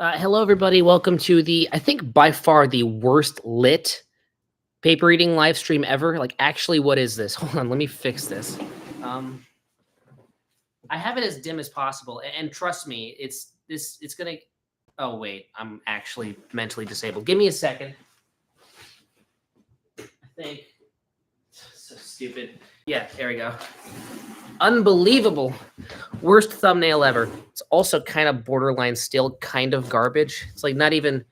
Hello, everybody. Welcome to I think by far the worst lit paper reading live stream ever. Like, actually, what is this? Hold on, let me fix this. Um, I have it as dim as possible, and trust me, it's gonna. Oh wait, I'm actually mentally disabled. Give me a second. I think so stupid. Yeah, there we go. Unbelievable. Worst thumbnail ever. It's also kind of borderline still kind of garbage. It's like not even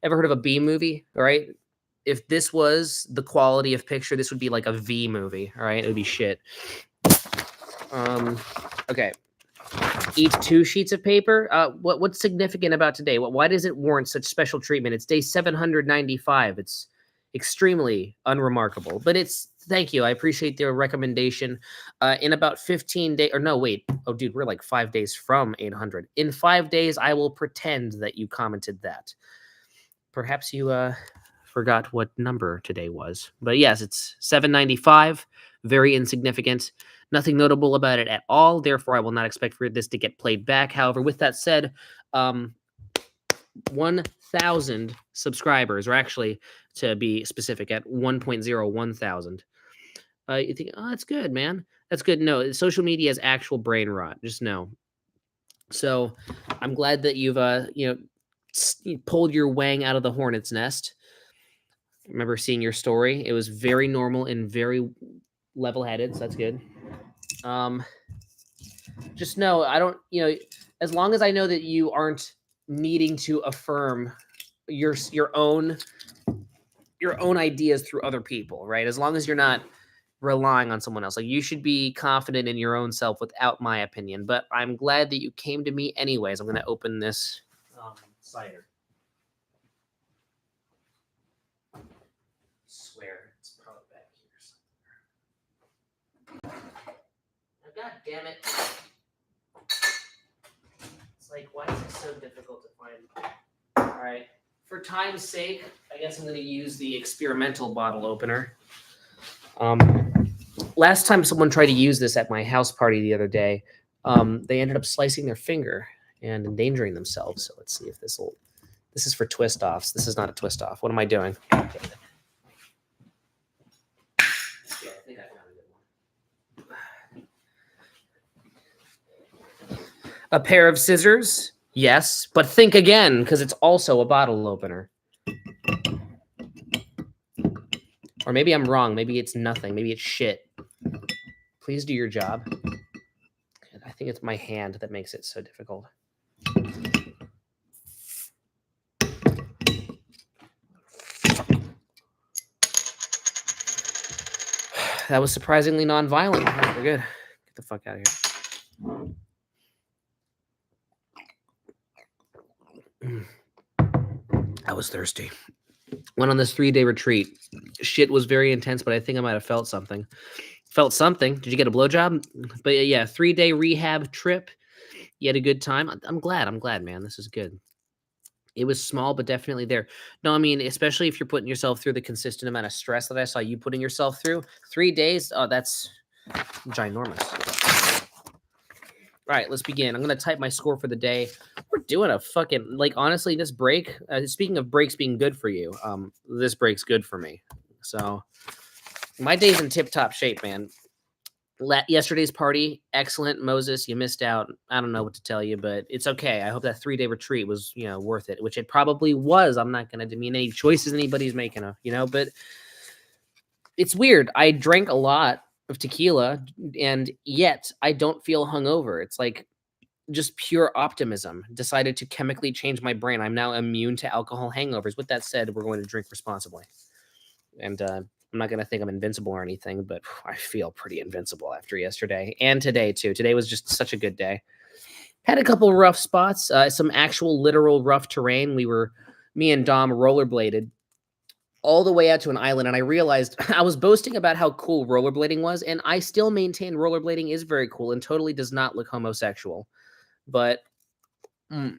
ever heard of a B movie, right? If this was the quality of picture, this would be like a V movie, all right? It would be shit. Okay. Each 2 sheets of paper. What's significant about today? Why does it warrant such special treatment? It's day 795. It's extremely unremarkable, but thank you. I appreciate the recommendation. In about 15 days, or no, wait. Oh, dude, we're like 5 days from 800. In 5 days, I will pretend that you commented that. Perhaps you forgot what number today was. But yes, it's 795. Very insignificant. Nothing notable about it at all. Therefore, I will not expect for this to get played back. However, with that said, 1,000 subscribers, or actually, to be specific, at 1,001,000. You think, oh, that's good, man. That's good. No, social media is actual brain rot. Just know. So I'm glad that you've pulled your wang out of the hornet's nest. I remember seeing your story. It was very normal and very level-headed, so that's good. Just know I don't, as long as I know that you aren't needing to affirm your own ideas through other people, right? As long as you're not relying on someone else. Like, you should be confident in your own self without my opinion. But I'm glad that you came to me anyways. I'm going to open this cider. I swear it's probably back here somewhere. Oh, God damn it. It's like, why is it so difficult to find? All right. For time's sake, I guess I'm going to use the experimental bottle opener. Last time someone tried to use this at my house party the other day, they ended up slicing their finger and endangering themselves. So let's see if this is for twist offs. This is not a twist off. What am I doing? Yeah, I think I found a good one. A pair of scissors. Yes, but think again, because it's also a bottle opener. Or maybe I'm wrong. Maybe it's nothing. Maybe it's shit. Please do your job. I think it's my hand that makes it so difficult. That was surprisingly non-violent. Right, we're good. Get the fuck out of here. I was thirsty. Went on this 3-day retreat. Shit was very intense, but I think I might have felt something. Felt something. Did you get a blowjob? But yeah, 3-day rehab trip. You had a good time. I'm glad. I'm glad, man. This is good. It was small, but definitely there. No, I mean, especially if you're putting yourself through the consistent amount of stress that I saw you putting yourself through. 3 days. Oh, that's ginormous. All right, let's begin. I'm going to type my score for the day. We're doing a fucking, like, honestly, this break, speaking of breaks being good for you, this break's good for me. So my day's in tip-top shape, man. Yesterday's party, excellent. Moses, you missed out. I don't know what to tell you, but it's okay. I hope that 3-day retreat was, worth it, which it probably was. I'm not going to demean any choices anybody's making, but it's weird. I drank a lot of tequila, and yet I don't feel hungover. It's like just pure optimism. Decided to chemically change my brain. I'm now immune to alcohol hangovers. With that said, we're going to drink responsibly. And I'm not going to think I'm invincible or anything, but I feel pretty invincible after yesterday and today too. Today was just such a good day. Had a couple rough spots, some actual literal rough terrain. Me and Dom rollerbladed all the way out to an island, and I realized I was boasting about how cool rollerblading was, and I still maintain rollerblading is very cool and totally does not look homosexual. But I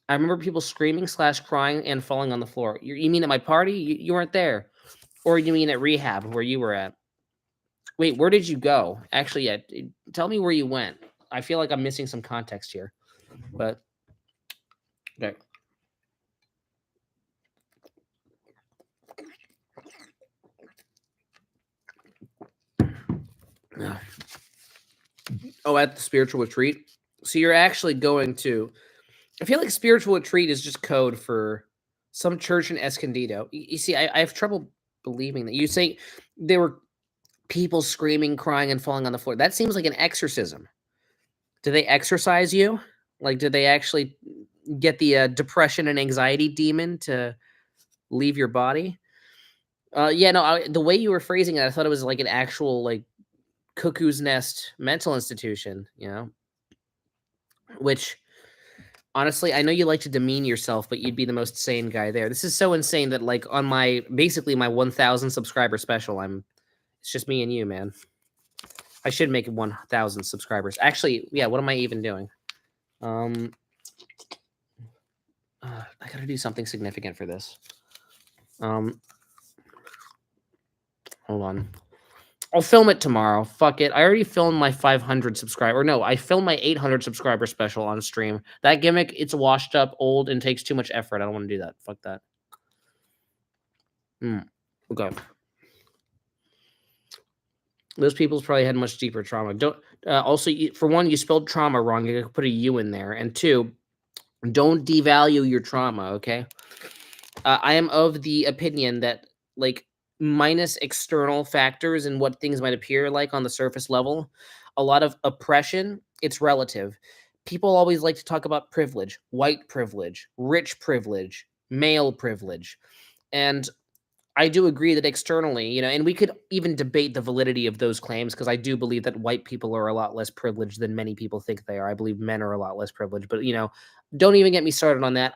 remember people screaming / crying and falling on the floor. You mean at my party? You weren't there. Or you mean at rehab where you were at? Wait, where did you go? Actually, yeah, tell me where you went. I feel like I'm missing some context here. But Okay. Yeah. Oh, at the spiritual retreat. So you're actually going to. I feel like spiritual retreat is just code for some church in Escondido. You see, I have trouble believing that you say there were people screaming, crying, and falling on the floor. That seems like an exorcism. Do they exorcise you? Like, did they actually get the depression and anxiety demon to leave your body? Yeah, no. The way you were phrasing it, I thought it was like an actual like cuckoo's nest mental institution. Which honestly, I know you like to demean yourself, but you'd be the most sane guy there. This is so insane that like on my basically my 1,000 subscriber special, it's just me and you, man. I should make it 1,000 subscribers. Actually, yeah. What am I even doing? I gotta do something significant for this. Hold on. I'll film it tomorrow. Fuck it. I already filmed my 500 subscriber. No, I filmed my 800 subscriber special on stream. That gimmick, it's washed up, old, and takes too much effort. I don't want to do that. Fuck that. Okay. Those people's probably had much deeper trauma. Don't also for one, you spelled trauma wrong. You could put a U in there, and two, don't devalue your trauma. Okay. I am of the opinion that like minus external factors and what things might appear like on the surface level, a lot of oppression, it's relative. People always like to talk about privilege, white privilege, rich privilege, male privilege. And I do agree that externally, and we could even debate the validity of those claims because I do believe that white people are a lot less privileged than many people think they are. I believe men are a lot less privileged, but don't even get me started on that.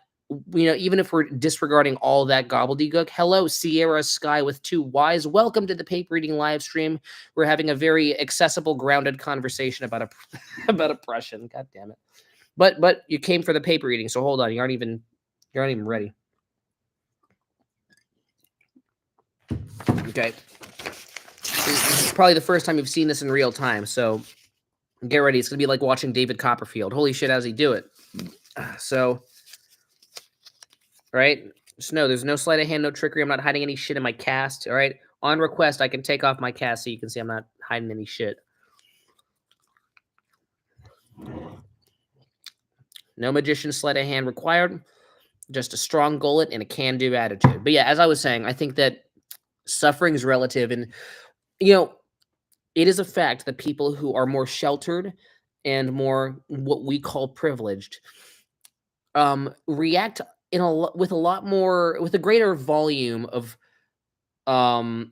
Even if we're disregarding all that gobbledygook, hello, Sierra Sky with 2 Ys. Welcome to the paper reading live stream. We're having a very accessible, grounded conversation about about oppression. God damn it! But you came for the paper reading, so hold on. You aren't even ready. Okay. This is probably the first time you've seen this in real time, so get ready. It's gonna be like watching David Copperfield. Holy shit, how's he do it? So, right? Just know there's no sleight of hand, no trickery. I'm not hiding any shit in my cast. All right. On request, I can take off my cast so you can see I'm not hiding any shit. No magician sleight of hand required. Just a strong gullet and a can-do attitude. But yeah, as I was saying, I think that suffering is relative, and it is a fact that people who are more sheltered and more what we call privileged react with a lot more with a greater volume of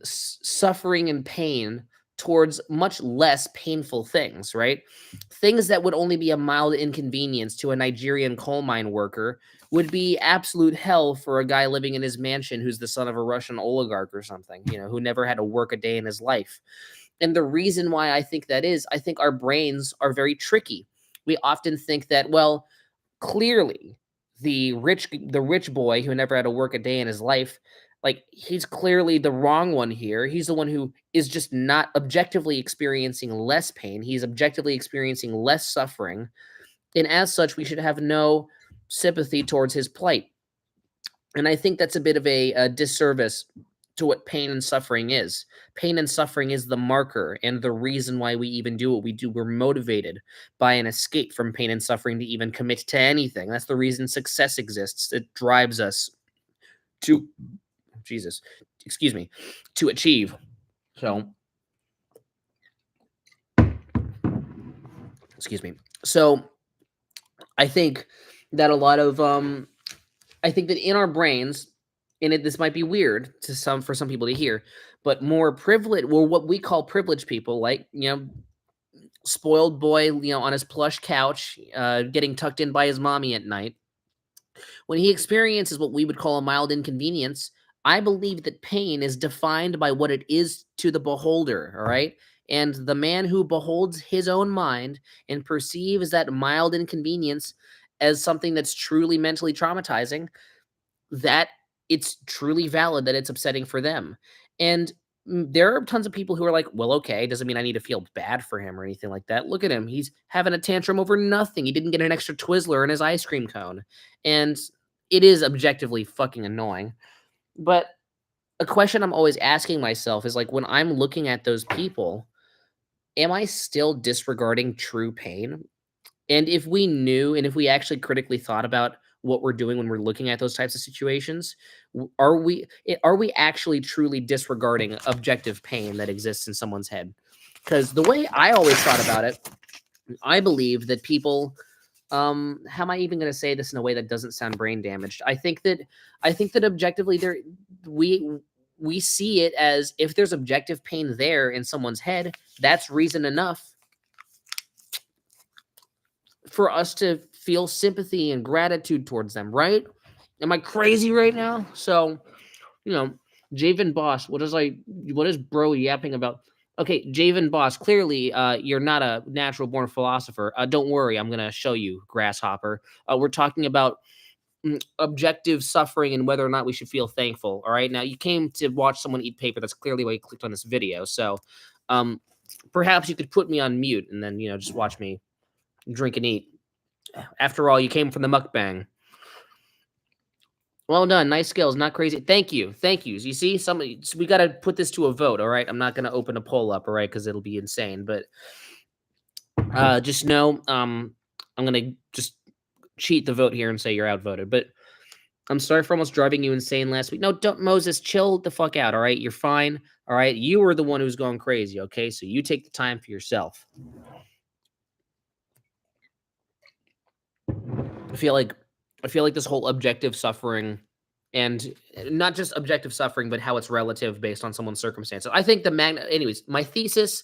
suffering and pain towards much less painful things, right? Things that would only be a mild inconvenience to a Nigerian coal mine worker would be absolute hell for a guy living in his mansion who's the son of a Russian oligarch or something, who never had to work a day in his life. And the reason why I think that is, I think our brains are very tricky. We often think that, well, clearly the rich boy who never had to work a day in his life, like he's clearly the wrong one here. He's the one who is just not objectively experiencing less pain. He's objectively experiencing less suffering. And as such, we should have no sympathy towards his plight. And I think that's a bit of a disservice to what pain and suffering is. Pain and suffering is the marker and the reason why we even do what we do. We're motivated by an escape from pain and suffering to even commit to anything. That's the reason success exists. It drives us to, Jesus, excuse me, to achieve. So, excuse me. So, I think that a lot of, I think that in our brains, and this might be weird for some people to hear, but more privileged, or what we call privileged people, like spoiled boy, on his plush couch, getting tucked in by his mommy at night. When he experiences what we would call a mild inconvenience, I believe that pain is defined by what it is to the beholder. All right. And the man who beholds his own mind and perceives that mild inconvenience as something that's truly mentally traumatizing, that it's truly valid that it's upsetting for them. And there are tons of people who are like, well, okay, doesn't mean I need to feel bad for him or anything like that. Look at him. He's having a tantrum over nothing. He didn't get an extra Twizzler in his ice cream cone. And it is objectively fucking annoying. But a question I'm always asking myself is like, when I'm looking at those people, am I still disregarding true pain? And if we knew and if we actually critically thought about what we're doing when we're looking at those types of situations, are we actually truly disregarding objective pain that exists in someone's head? Because the way I always thought about it, I believe that people how am I even going to say this in a way that doesn't sound brain damaged? I think that objectively we we see it as if there's objective pain there in someone's head, that's reason enough for us to feel sympathy and gratitude towards them, right? Am I crazy right now? So, you know, Javen Boss, what is bro yapping about? Okay, Javen Boss, clearly you're not a natural born philosopher. Don't worry, I'm gonna show you, grasshopper. We're talking about objective suffering and whether or not we should feel thankful. All right. Now you came to watch someone eat paper. That's clearly why you clicked on this video. So um perhaps you could put me on mute and then just watch me drink and eat. After all, you came from the mukbang. Well done. Nice skills. Not crazy. Thank you. Thank you. You see, somebody, so we got to put this to a vote. All right. I'm not going to open a poll up. All right. Because it'll be insane. But just know I'm going to just cheat the vote here and say you're outvoted. But I'm sorry for almost driving you insane last week. No, don't, Moses, chill the fuck out. All right. You're fine. All right. You were the one who's going crazy. Okay. So you take the time for yourself. I feel like this whole objective suffering, and not just objective suffering, but how it's relative based on someone's circumstances. I think anyways, my thesis,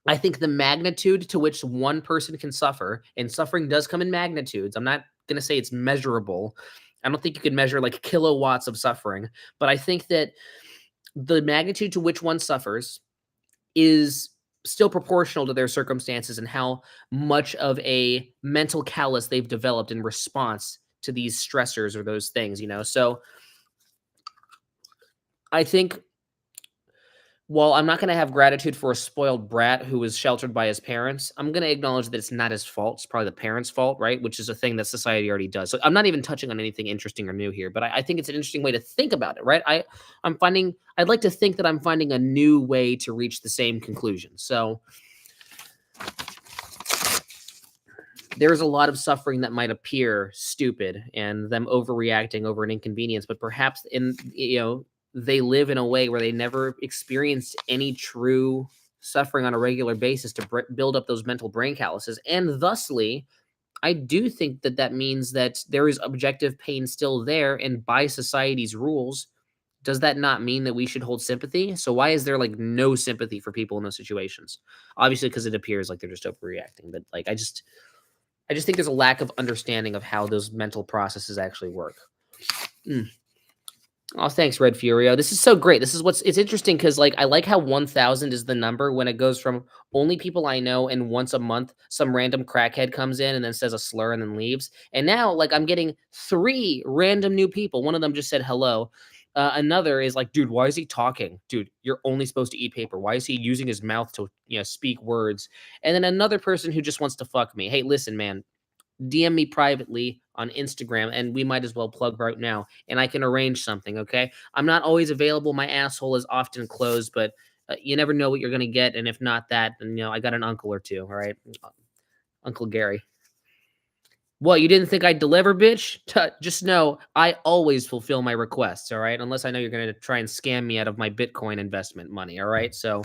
I think the magnitude to which one person can suffer, and suffering does come in magnitudes. I'm not going to say it's measurable. I don't think you can measure like kilowatts of suffering, but I think that the magnitude to which one suffers is still proportional to their circumstances and how much of a mental callus they've developed in response to these stressors or those things. So I think while I'm not going to have gratitude for a spoiled brat who was sheltered by his parents, I'm going to acknowledge that it's not his fault. It's probably the parents' fault, right? Which is a thing that society already does. So I'm not even touching on anything interesting or new here, but I think it's an interesting way to think about it, right? I'd like to think that I'm finding a new way to reach the same conclusion. So there's a lot of suffering that might appear stupid and them overreacting over an inconvenience, but perhaps they live in a way where they never experienced any true suffering on a regular basis to build up those mental brain calluses. And thusly, I do think that means that there is objective pain still there. And by society's rules, does that not mean that we should hold sympathy? So why is there like no sympathy for people in those situations? Obviously, because it appears like they're just overreacting. But like, I just think there's a lack of understanding of how those mental processes actually work. Oh, thanks, Red Furio. This is so great. It's interesting because like I like how 1,000 is the number when it goes from only people I know and once a month some random crackhead comes in and then says a slur and then leaves. And now like I'm getting 3 random new people. One of them just said hello. Another is like, dude, why is he talking? Dude, you're only supposed to eat paper. Why is he using his mouth to speak words? And then another person who just wants to fuck me. Hey, listen, man. DM me privately on Instagram, and we might as well plug right now, and I can arrange something, okay? I'm not always available. My asshole is often closed, but you never know what you're going to get, and if not that, then, I got an uncle or two, all right? Uncle Gary. What, you didn't think I'd deliver, bitch? Just know I always fulfill my requests, all right? Unless I know you're going to try and scam me out of my Bitcoin investment money, all right? So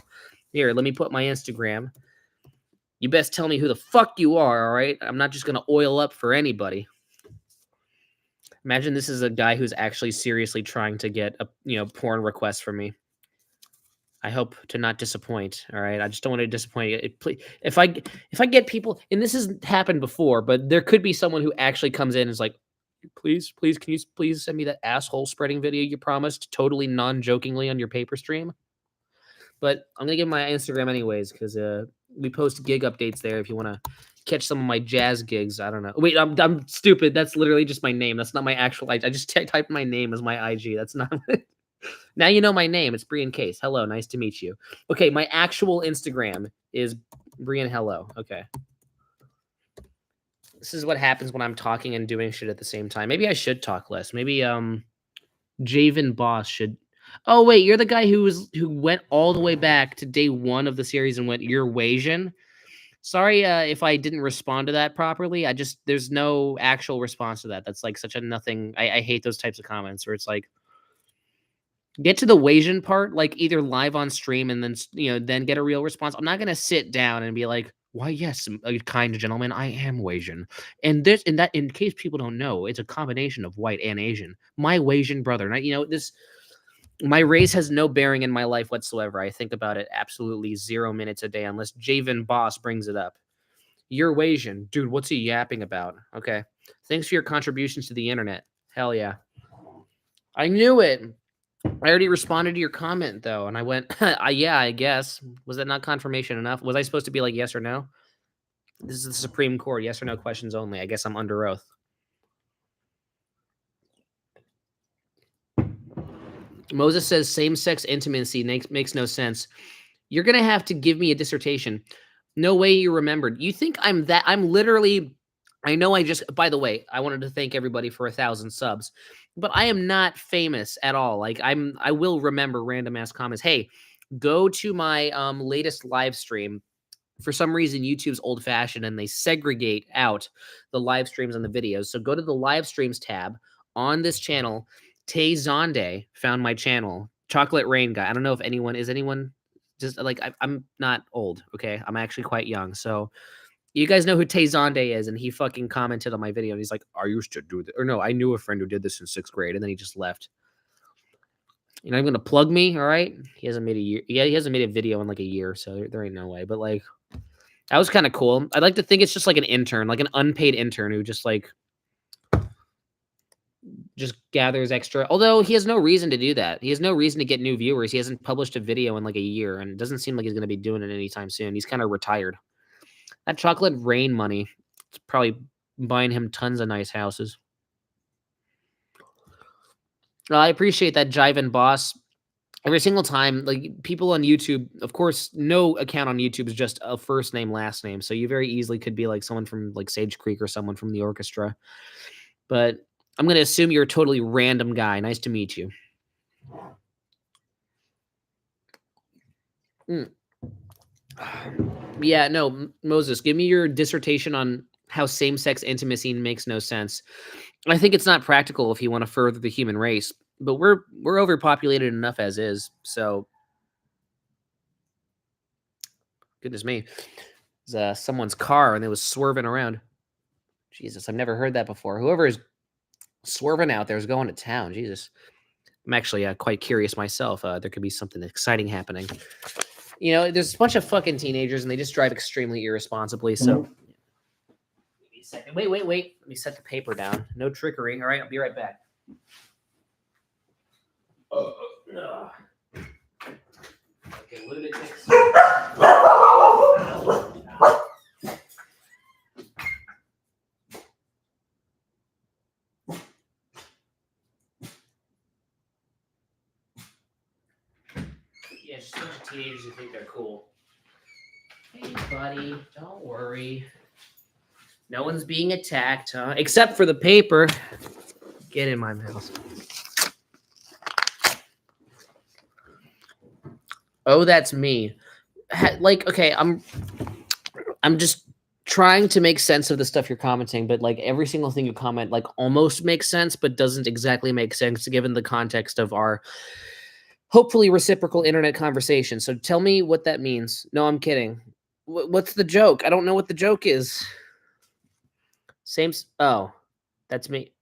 here, let me put my Instagram. You best tell me who the fuck you are, all right? I'm not just going to oil up for anybody. Imagine this is a guy who's actually seriously trying to get a porn request from me. I hope to not disappoint, all right? I just don't want to disappoint you. If I get people, and this has happened before, but there could be someone who actually comes in and is like, please, can you please send me that asshole spreading video you promised totally non-jokingly on your paper stream? But I'm going to give my Instagram anyways because we post gig updates there if you want to catch some of my jazz gigs. I don't know. Wait, I'm stupid. That's literally just my name. That's not my actual IG. I just typed my name as my IG. That's not Now you know my name. It's Brian Case. Hello, nice to meet you. Okay, my actual Instagram is Brian Hello. Okay. This is what happens when I'm talking and doing shit at the same time. Maybe I should talk less. Maybe Javen Boss should. Oh wait, you're the guy who went all the way back to day 1 of the series and went, "You're Wasian." Sorry if I didn't respond to that properly. There's no actual response to that. That's like such a nothing. I hate those types of comments where it's like, get to the Wasian part, like either live on stream and then then get a real response. I'm not gonna sit down and be like, "Why, yes, a kind gentleman, I am Wasian." And in case people don't know, it's a combination of white and Asian. My Wasian brother, and my race has no bearing in my life whatsoever. I think about it absolutely 0 minutes a day, unless Javen Boss brings it up. You're Wasian, dude. What's he yapping about? Okay, thanks for your contributions to the internet. Hell yeah, I knew it. I already responded to your comment though, and I went, yeah, I guess. Was that not confirmation enough? Was I supposed to be like yes or no? This is the Supreme Court, yes or no questions only. I guess I'm under oath. Moses says same-sex intimacy makes no sense. You're gonna have to give me a dissertation. No way you remembered. You think I'm that? I'm literally. I know. By the way, I wanted to thank everybody for 1,000 subs, but I am not famous at all. Like I will remember random ass comments. Hey, go to my latest live stream. For some reason, YouTube's old fashioned and they segregate out the live streams and the videos. So go to the live streams tab on this channel. Tay Zonde found my channel. Chocolate Rain Guy. I don't know if anyone just like I'm not old. Okay, I'm actually quite young. So you guys know who Tay Zonde is, and he fucking commented on my video and he's like, "I used to do this," or no, I knew a friend who did this in 6th grade, and then he just left. You're not gonna plug me, all right? He hasn't made a year. Yeah, he hasn't made a video in like a year, so there ain't no way. But like, that was kind of cool. I'd like to think it's just like an intern, like an unpaid intern who just gathers extra. Although he has no reason to do that. He has no reason to get new viewers. He hasn't published a video in like a year, and it doesn't seem like he's going to be doing it anytime soon. He's kind of retired. That Chocolate Rain money, it's probably buying him tons of nice houses. I appreciate that, Jiven Boss. Every single time, like people on YouTube, of course, no account on YouTube is just a first name, last name. So you very easily could be like someone from like Sage Creek or someone from the orchestra. But I'm going to assume you're a totally random guy. Nice to meet you. Yeah, no, Moses, give me your dissertation on how same-sex intimacy makes no sense. I think it's not practical if you want to further the human race, but we're overpopulated enough as is. So, goodness me, it was someone's car and it was swerving around. Jesus, I've never heard that before. Whoever is swerving out there is going to town. Jesus, I'm actually quite curious myself. There could be something exciting happening. You know, there's a bunch of fucking teenagers and they just drive extremely irresponsibly. So, wait. Let me set the paper down. No trickery. All right, I'll be right back. Okay, lunatic. Yeah, just a bunch of teenagers who think they're cool. Hey, buddy, don't worry. No one's being attacked, huh? Except for the paper. Get in my mouth. Oh, that's me. Like, okay, I'm just trying to make sense of the stuff you're commenting, but like every single thing you comment like almost makes sense, but doesn't exactly make sense given the context of our hopefully reciprocal internet conversation. So tell me what that means. No, I'm kidding. What's the joke? I don't know what the joke is. Oh, that's me.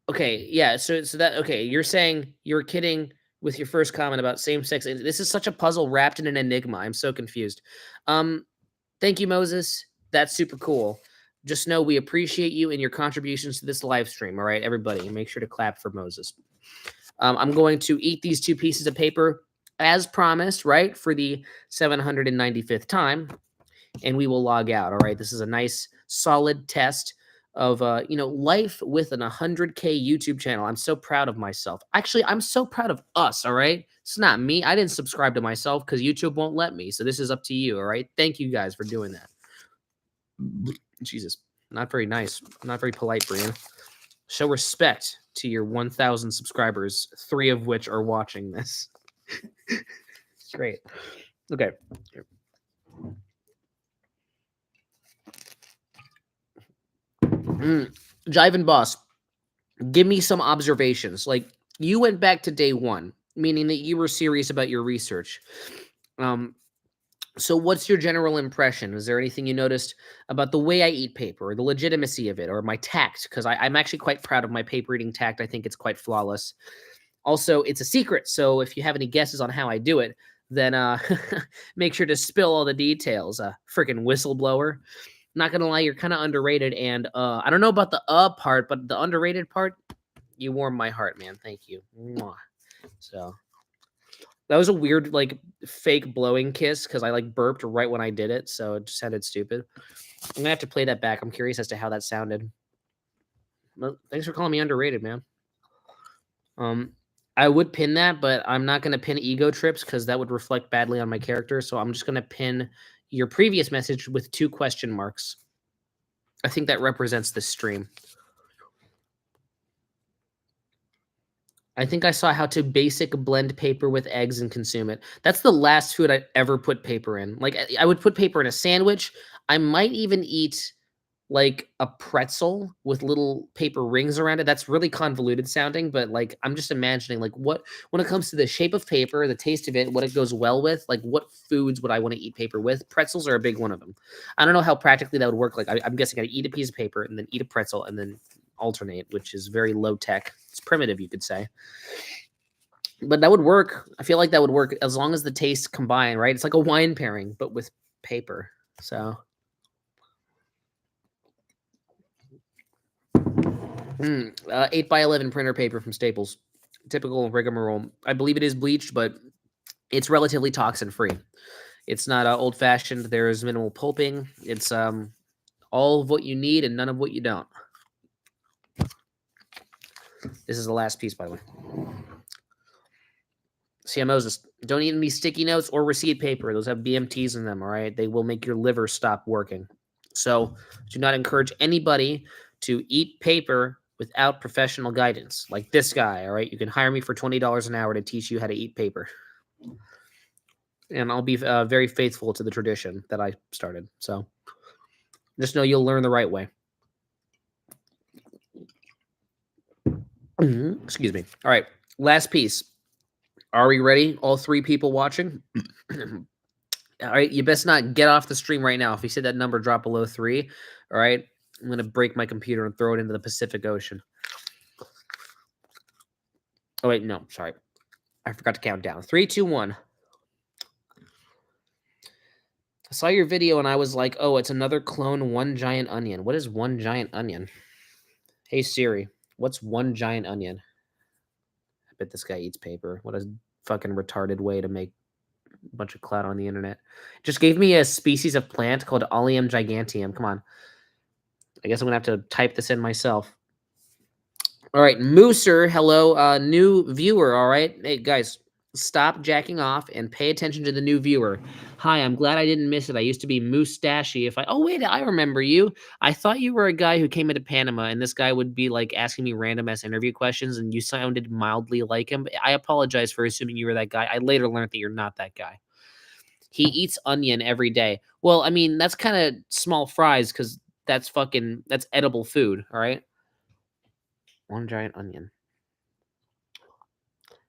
Okay, yeah. So that okay. You're saying you were kidding with your first comment about same-sex. This is such a puzzle wrapped in an enigma. I'm so confused. Thank you, Moses. That's super cool. Just know we appreciate you and your contributions to this live stream. All right, everybody, make sure to clap for Moses. I'm going to eat these 2 pieces of paper as promised, right, for the 795th time, and we will log out. All right, this is a nice, solid test of life with an 100K YouTube channel. I'm so proud of myself. Actually, I'm so proud of us, all right? It's not me. I didn't subscribe to myself because YouTube won't let me. So this is up to you, all right? Thank you guys for doing that. Jesus, not very nice. Not very polite, Brian. Show respect to your 1,000 subscribers, 3 of which are watching this. Great. Okay. Jive Boss, give me some observations. Like, you went back to day 1, meaning that you were serious about your research. So what's your general impression? Is there anything you noticed about the way I eat paper or the legitimacy of it or my tact? Because I'm actually quite proud of my paper eating tact. I think it's quite flawless. Also, it's a secret. So if you have any guesses on how I do it, then make sure to spill all the details. Freaking whistleblower. Not gonna lie, you're kind of underrated. And I don't know about the part, but the underrated part, you warm my heart, man. Thank you. Mwah. So that was a weird, like, fake blowing kiss because I like burped right when I did it, so it just sounded stupid. I'm gonna have to play that back. I'm curious as to how that sounded. Well, thanks for calling me underrated, man. I would pin that, but I'm not gonna pin ego trips because that would reflect badly on my character. So I'm just gonna pin your previous message with 2 question marks. I think that represents the stream. I think I saw how to basic blend paper with eggs and consume it. That's the last food I ever put paper in. Like, I would put paper in a sandwich. I might even eat like a pretzel with little paper rings around it. That's really convoluted sounding, but like I'm just imagining like what when it comes to the shape of paper, the taste of it, what it goes well with, like what foods would I want to eat paper with? Pretzels are a big one of them. I don't know how practically that would work. Like I'm guessing I'd eat a piece of paper and then eat a pretzel and then alternate, which is very low tech. It's primitive, you could say. But that would work. I feel like that would work as long as the tastes combine, right? It's like a wine pairing, but with paper. So 8x11 printer paper from Staples. Typical rigmarole. I believe it is bleached, but it's relatively toxin free. It's not old fashioned. There is minimal pulping. It's all of what you need and none of what you don't. This is the last piece, by the way. CMOs, don't eat any sticky notes or receipt paper. Those have BMTs in them, all right? They will make your liver stop working. So do not encourage anybody to eat paper without professional guidance. Like this guy, all right? You can hire me for $20 an hour to teach you how to eat paper. And I'll be very faithful to the tradition that I started. So just know you'll learn the right way. Excuse me. All right, last piece. Are we ready? All 3 people watching? All right, you best not get off the stream right now. If you see that number drop below 3, all right, I'm going to break my computer and throw it into the Pacific Ocean. Oh, wait, no, sorry. I forgot to count down. 3, 2, 1. I saw your video and I was like, oh, it's another clone One Giant Onion. What is One Giant Onion? Hey, Siri, what's One Giant Onion? I bet this guy eats paper. What a fucking retarded way to make a bunch of clout on the internet. Just gave me a species of plant called Allium giganteum. Come on. I guess I'm going to have to type this in myself. All right, Mooser, hello, new viewer, all right? Hey, guys, stop jacking off and pay attention to the new viewer. Hi, I'm glad I didn't miss it. I used to be Moustachy. Oh, wait, I remember you. I thought you were a guy who came into Panama, and this guy would be, like, asking me random-ass interview questions, and you sounded mildly like him. I apologize for assuming you were that guy. I later learned that you're not that guy. He eats onion every day. Well, I mean, that's kind of small fries because that's edible food, all right? One Giant Onion.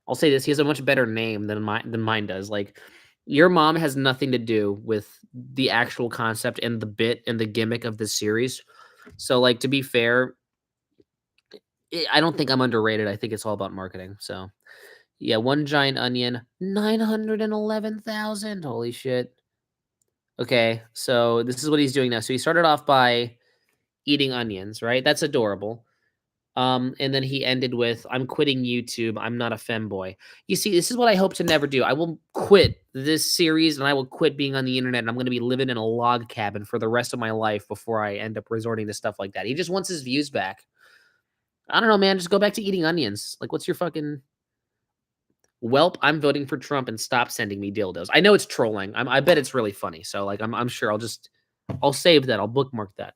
I'll say this: he has a much better name than mine does. Like, your mom has nothing to do with the actual concept and the bit and the gimmick of this series. So, like, to be fair, I don't think I'm underrated. I think it's all about marketing. So, yeah, One Giant Onion, 911,000. Holy shit. Okay, so this is what he's doing now. So he started off by eating onions, right? That's adorable. And then he ended with, "I'm quitting YouTube. I'm not a femboy." You see, this is what I hope to never do. I will quit this series and I will quit being on the internet and I'm going to be living in a log cabin for the rest of my life before I end up resorting to stuff like that. He just wants his views back. I don't know, man. Just go back to eating onions. Like, what's your fucking Welp? I'm voting for Trump and stop sending me dildos. I know it's trolling. I bet it's really funny. So, like, I'm sure I'll save that. I'll bookmark that.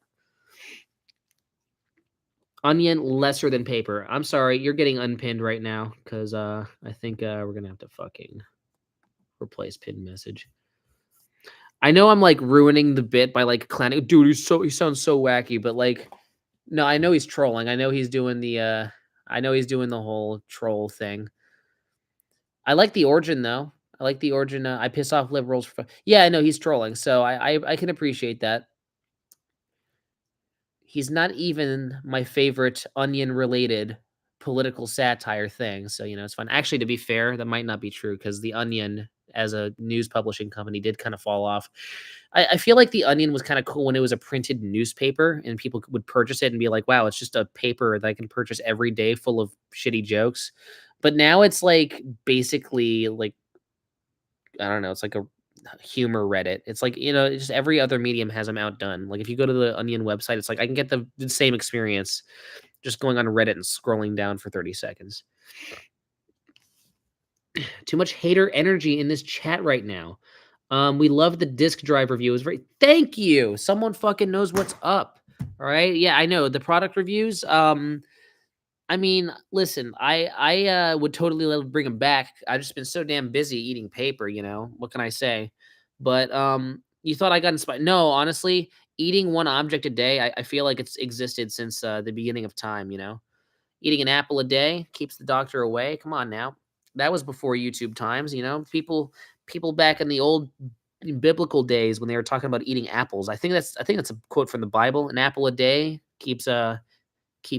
Onion lesser than paper. I'm sorry, you're getting unpinned right now because I think we're gonna have to fucking replace pinned message. I know I'm like ruining the bit by like clowning. Dude, he sounds so wacky, but like, no, I know he's trolling. I know he's doing the whole troll thing. I like the origin though. I like the origin. I piss off liberals. Yeah, I know he's trolling, so I can appreciate that. He's not even my favorite onion-related political satire thing, so, it's fun. Actually, to be fair, that might not be true because The Onion, as a news publishing company, did kinda fall off. I feel like The Onion was kinda cool when it was a printed newspaper and people would purchase it and be like, "Wow, it's just a paper that I can purchase every day full of shitty jokes." But now it's, like, basically, like, I don't know, it's like a humor Reddit. It's like, just every other medium has them outdone. Like if you go to the Onion website, it's like I can get the same experience just going on Reddit and scrolling down for 30 seconds. Too much hater energy in this chat right now. We love the disk drive review. It was very thank you. Someone fucking knows what's up. All right. Yeah, I know. The product reviews. I mean, listen, I would totally love to bring them back. I've just been so damn busy eating paper, What can I say? But you thought I got inspired? No, honestly, eating one object a day, I feel like it's existed since the beginning of time. Eating an apple a day keeps the doctor away. Come on now, that was before YouTube times. People back in the old biblical days when they were talking about eating apples. I think that's a quote from the Bible. An apple a day keeps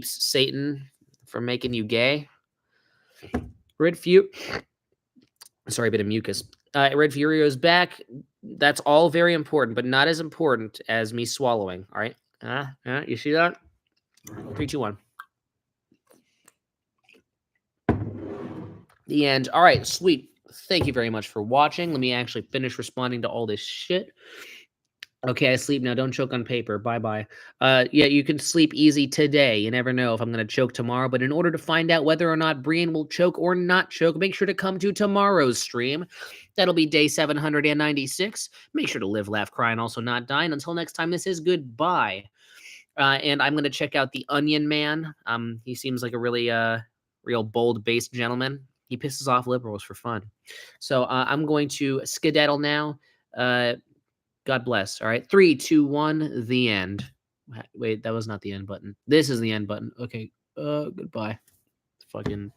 Satan from making you gay. Sorry, a bit of mucus. Red Furio's back. That's all very important, but not as important as me swallowing. All right. You see that? 3, 2, 1. The end. All right, sweet. Thank you very much for watching. Let me actually finish responding to all this shit. Okay, I sleep now. Don't choke on paper. Bye-bye. Yeah, you can sleep easy today. You never know if I'm going to choke tomorrow. But in order to find out whether or not Brian will choke or not choke, make sure to come to tomorrow's stream. That'll be day 796. Make sure to live, laugh, cry, and also not die. And until next time, this is goodbye. And I'm going to check out the Onion Man. He seems like a really real bold-based gentleman. He pisses off liberals for fun. So I'm going to skedaddle now. God bless. All right. 3, 2, 1, the end. Wait, that was not the end button. This is the end button. Okay. Goodbye. Fucking